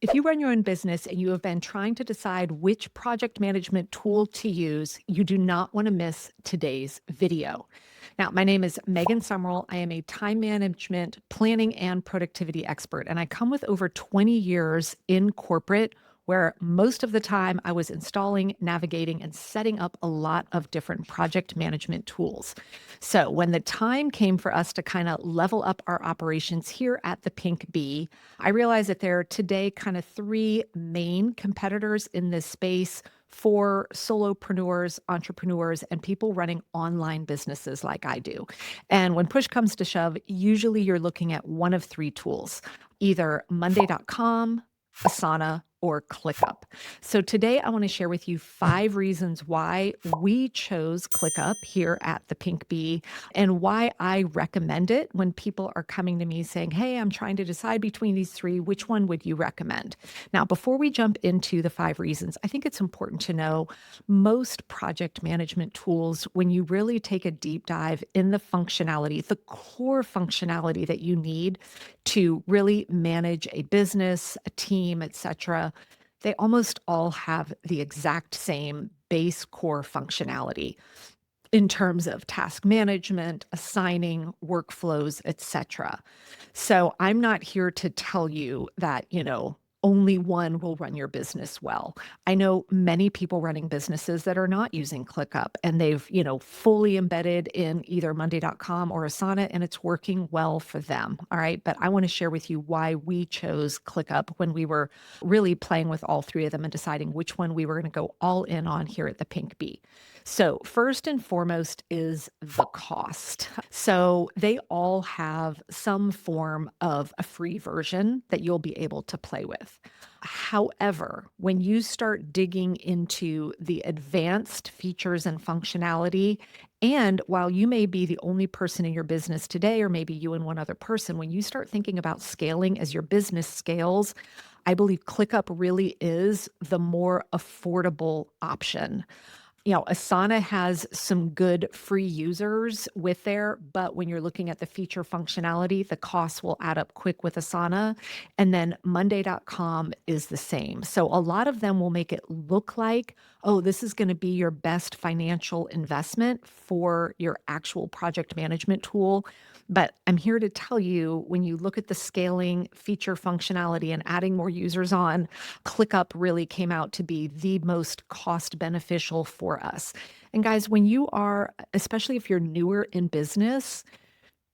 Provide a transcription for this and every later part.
If you run your own business and you have been trying to decide which project management tool to use, you do not want to miss today's video. Now, my name is Megan Sumrell. I am a time management, planning, and productivity expert, and I come with over 20 years in corporate where most of the time I was installing, navigating, and setting up a lot of different project management tools. So, when the time came for us to kind of level up our operations here at the Pink Bee, I realize that there are today kind of three main competitors in this space for solopreneurs, entrepreneurs, and people running online businesses like I do. And when push comes to shove, usually you're looking at one of three tools, either Monday.com, Asana, or ClickUp. So today I want to share with you 5 reasons why we chose ClickUp here at the Pink Bee and why I recommend it when people are coming to me saying, "Hey, I'm trying to decide between these three. Which one would you recommend?" Now, before we jump into the 5 reasons, I think it's important to know most project management tools, when you really take a deep dive in the functionality, the core functionality that you need to really manage a business, a team, etc., they almost all have the exact same base core functionality in terms of task management, assigning, workflows, etc. So I'm not here to tell you that, only one will run your business well. I know many people running businesses that are not using ClickUp and they've, fully embedded in either Monday.com or Asana and it's working well for them. All right. But I want to share with you why we chose ClickUp when we were really playing with all three of them and deciding which one we were going to go all in on here at the Pink Bee. So, first and foremost is the cost. So, they all have some form of a free version that you'll be able to play with. However, when you start digging into the advanced features and functionality, and while you may be the only person in your business today, or maybe you and one other person, when you start thinking about scaling as your business scales, I believe ClickUp really is the more affordable option. Asana has some good free users with there, but when you're looking at the feature functionality, the costs will add up quick with Asana. And then Monday.com is the same. So a lot of them will make it look like, oh, this is going to be your best financial investment for your actual project management tool. But I'm here to tell you when you look at the scaling, feature functionality, and adding more users on, ClickUp really came out to be the most cost beneficial for us. And guys, when you are, especially if you're newer in business,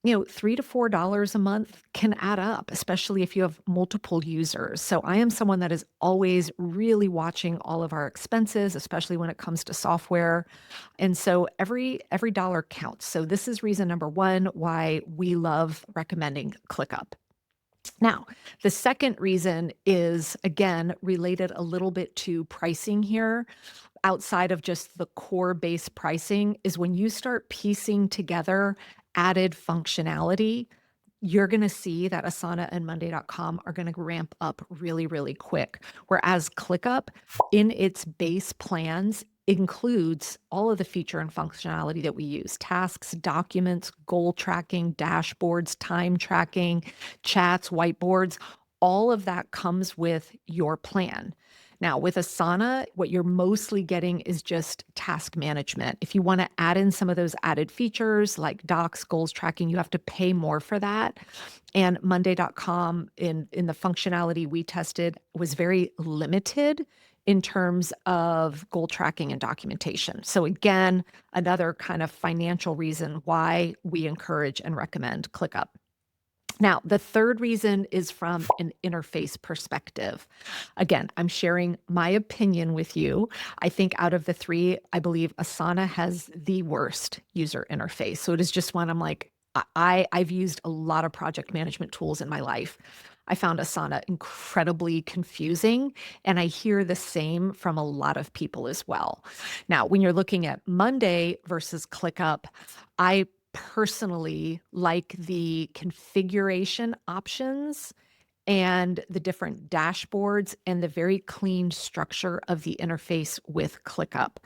$3 to $4 a month can add up, especially if you have multiple users. So I am someone that is always really watching all of our expenses, especially when it comes to software. And so every dollar counts. So this is reason number one why we love recommending ClickUp. Now, the second reason is, again, related a little bit to pricing here. Outside of just the core base pricing, is when you start piecing together added functionality, you're going to see that Asana and Monday.com are going to ramp up really, really quick. Whereas ClickUp, in its base plans, includes all of the feature and functionality that we use: tasks, documents, goal tracking, dashboards, time tracking, chats, whiteboards. All of that comes with your plan. Now, with Asana, what you're mostly getting is just task management. If you want to add in some of those added features like docs, goals tracking, you have to pay more for that. And Monday.com, in the functionality we tested, was very limited in terms of goal tracking and documentation. So again, another kind of financial reason why we encourage and recommend ClickUp. Now, the third reason is from an interface perspective. Again, I'm sharing my opinion with you. I think out of the three, I believe Asana has the worst user interface. So it is just one I'm like, I've used a lot of project management tools in my life. I found Asana incredibly confusing, and I hear the same from a lot of people as well. Now, when you're looking at Monday versus ClickUp, I personally like the configuration options and the different dashboards and the very clean structure of the interface with ClickUp.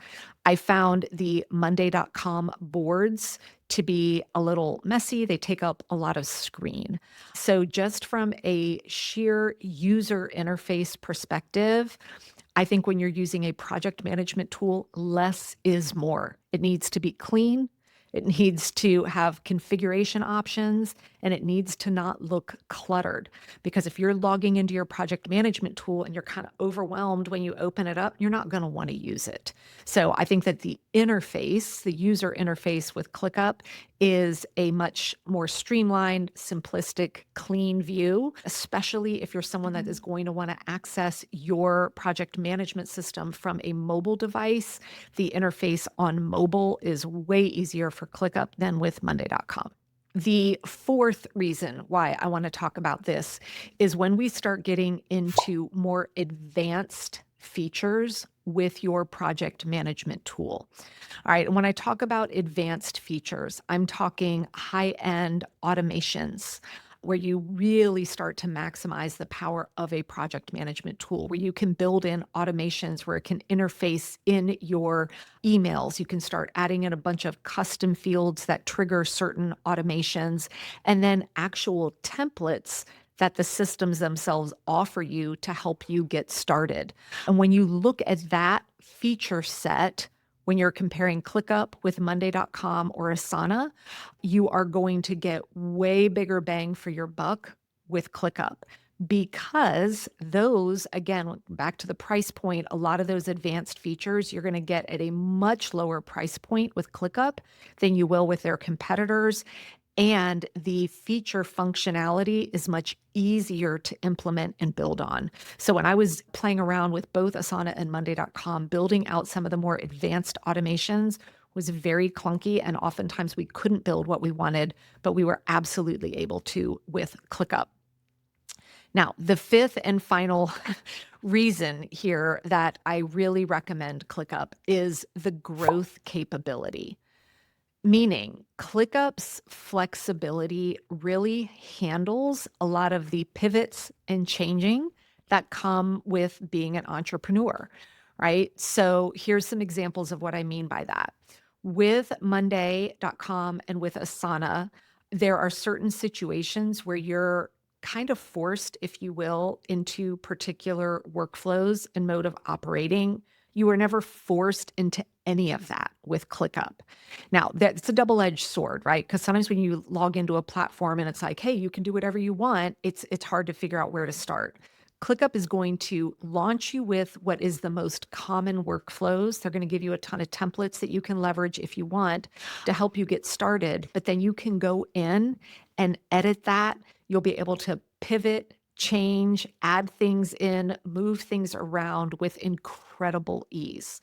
I found the Monday.com boards to be a little messy. They take up a lot of screen. So, just from a sheer user interface perspective, I think when you're using a project management tool, less is more. It needs to be clean. It needs to have configuration options and it needs to not look cluttered. Because if you're logging into your project management tool and you're kind of overwhelmed when you open it up, you're not going to want to use it. So I think that the interface, the user interface with ClickUp, is a much more streamlined, simplistic, clean view, especially if you're someone that is going to want to access your project management system from a mobile device. The interface on mobile is way easier for ClickUp than with Monday.com. The fourth reason why I want to talk about this is when we start getting into more advanced features with your project management tool. All right. When I talk about advanced features, I'm talking high-end automations where you really start to maximize the power of a project management tool, where you can build in automations where it can interface in your emails. You can start adding in a bunch of custom fields that trigger certain automations, and then actual templates that the systems themselves offer you to help you get started. And when you look at that feature set, when you're comparing ClickUp with Monday.com or Asana, you are going to get way bigger bang for your buck with ClickUp because those, again, back to the price point, a lot of those advanced features you're going to get at a much lower price point with ClickUp than you will with their competitors. And the feature functionality is much easier to implement and build on. So when I was playing around with both Asana and Monday.com, building out some of the more advanced automations was very clunky. And oftentimes we couldn't build what we wanted, but we were absolutely able to with ClickUp. Now, the fifth and final reason here that I really recommend ClickUp is the growth capability. Meaning, ClickUp's flexibility really handles a lot of the pivots and changing that come with being an entrepreneur, right? So here's some examples of what I mean by that. With Monday.com and with Asana, there are certain situations where you're kind of forced, if you will, into particular workflows and mode of operating. You were never forced into any of that with ClickUp. Now, that's a double-edged sword, right? Because sometimes when you log into a platform and it's like, hey, you can do whatever you want, it's hard to figure out where to start. ClickUp is going to launch you with what is the most common workflows. They're going to give you a ton of templates that you can leverage if you want to help you get started, but then you can go in and edit that. You'll be able to pivot, change, add things in, move things around with incredible ease.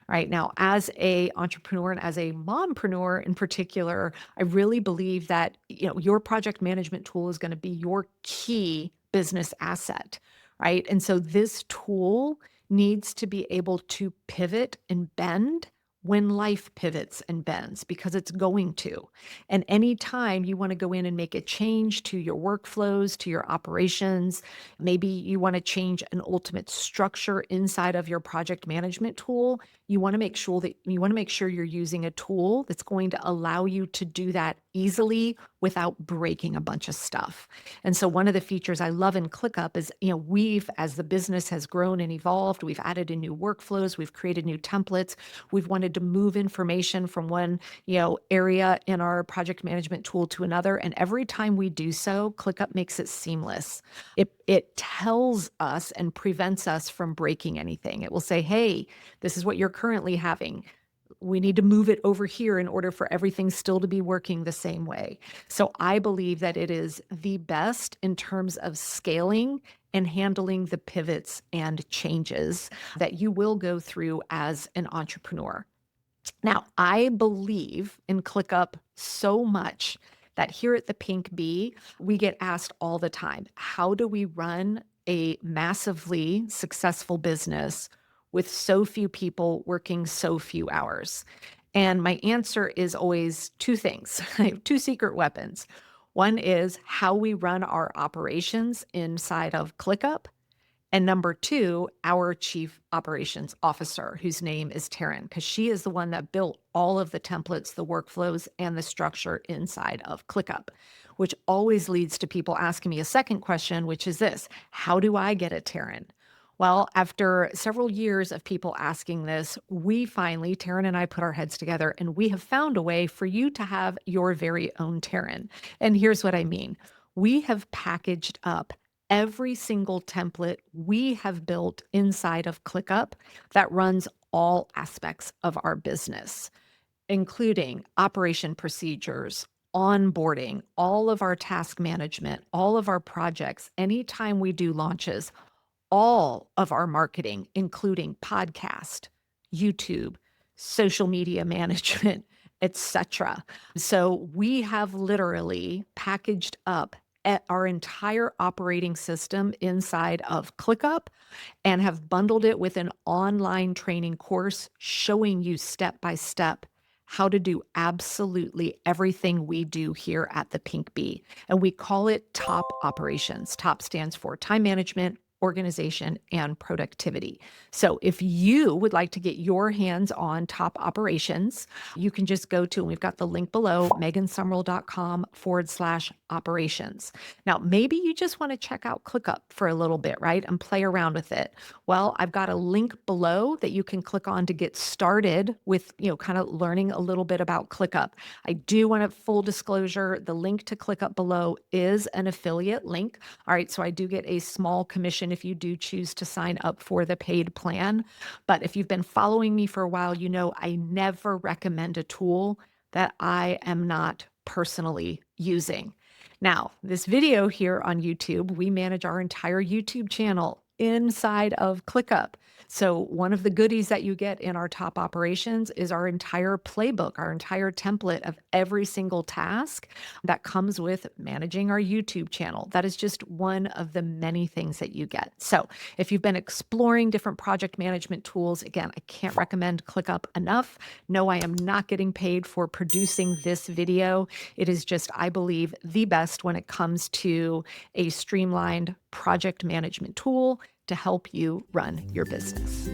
Right now, as a entrepreneur and as a mompreneur in particular, I really believe that your project management tool is going to be your key business asset, right? And so this tool needs to be able to pivot and bend when life pivots and bends because it's going to. And anytime you want to go in and make a change to your workflows, to your operations, maybe you want to change an ultimate structure inside of your project management tool, you want to make sure you're using a tool that's going to allow you to do that easily without breaking a bunch of stuff. And so one of the features I love in ClickUp is, we've, as the business has grown and evolved, we've added in new workflows, we've created new templates, we've wanted to move information from one, area in our project management tool to another. And every time we do so, ClickUp makes it seamless. It tells us and prevents us from breaking anything. It will say, hey, this is what you're currently having. We need to move it over here in order for everything still to be working the same way. So I believe that it is the best in terms of scaling and handling the pivots and changes that you will go through as an entrepreneur. Now, I believe in ClickUp so much that here at the Pink Bee, we get asked all the time, how do we run a massively successful business with so few people working so few hours? And my answer is always two things. I have two secret weapons. One is how we run our operations inside of ClickUp. And number two, our chief operations officer, whose name is Taryn, because she is the one that built all of the templates, the workflows, and the structure inside of ClickUp, which always leads to people asking me a second question, which is this: how do I get a Taryn? Well, after several years of people asking this, we finally, Taryn and I, put our heads together and we have found a way for you to have your very own Taryn. And here's what I mean. We have packaged up every single template we have built inside of ClickUp that runs all aspects of our business, including operation procedures, onboarding, all of our task management, all of our projects, anytime we do launches, all of our marketing, including podcast, YouTube, social media management, etc. So we have literally packaged up our entire operating system inside of ClickUp and have bundled it with an online training course showing you step by step how to do absolutely everything we do here at the Pink Bee. And we call it Top Operations. Top stands for time management, organization, and productivity. So if you would like to get your hands on Top Operations, you can just go to, and we've got the link below, megansumrell.com/operations. Now, maybe you just want to check out ClickUp for a little bit, right? And play around with it. Well, I've got a link below that you can click on to get started with, kind of learning a little bit about ClickUp. I do want to full disclosure, the link to ClickUp below is an affiliate link. All right, so I do get a small commission if you do choose to sign up for the paid plan. But if you've been following me for a while, you know I never recommend a tool that I am not personally using. Now, this video here on YouTube, we manage our entire YouTube channel inside of ClickUp. So one of the goodies that you get in our Top Operations is our entire playbook, our entire template of every single task that comes with managing our YouTube channel. That is just one of the many things that you get. So if you've been exploring different project management tools, again, I can't recommend ClickUp enough. No, I am not getting paid for producing this video. It is just, I believe, the best when it comes to a streamlined project management tool to help you run your business.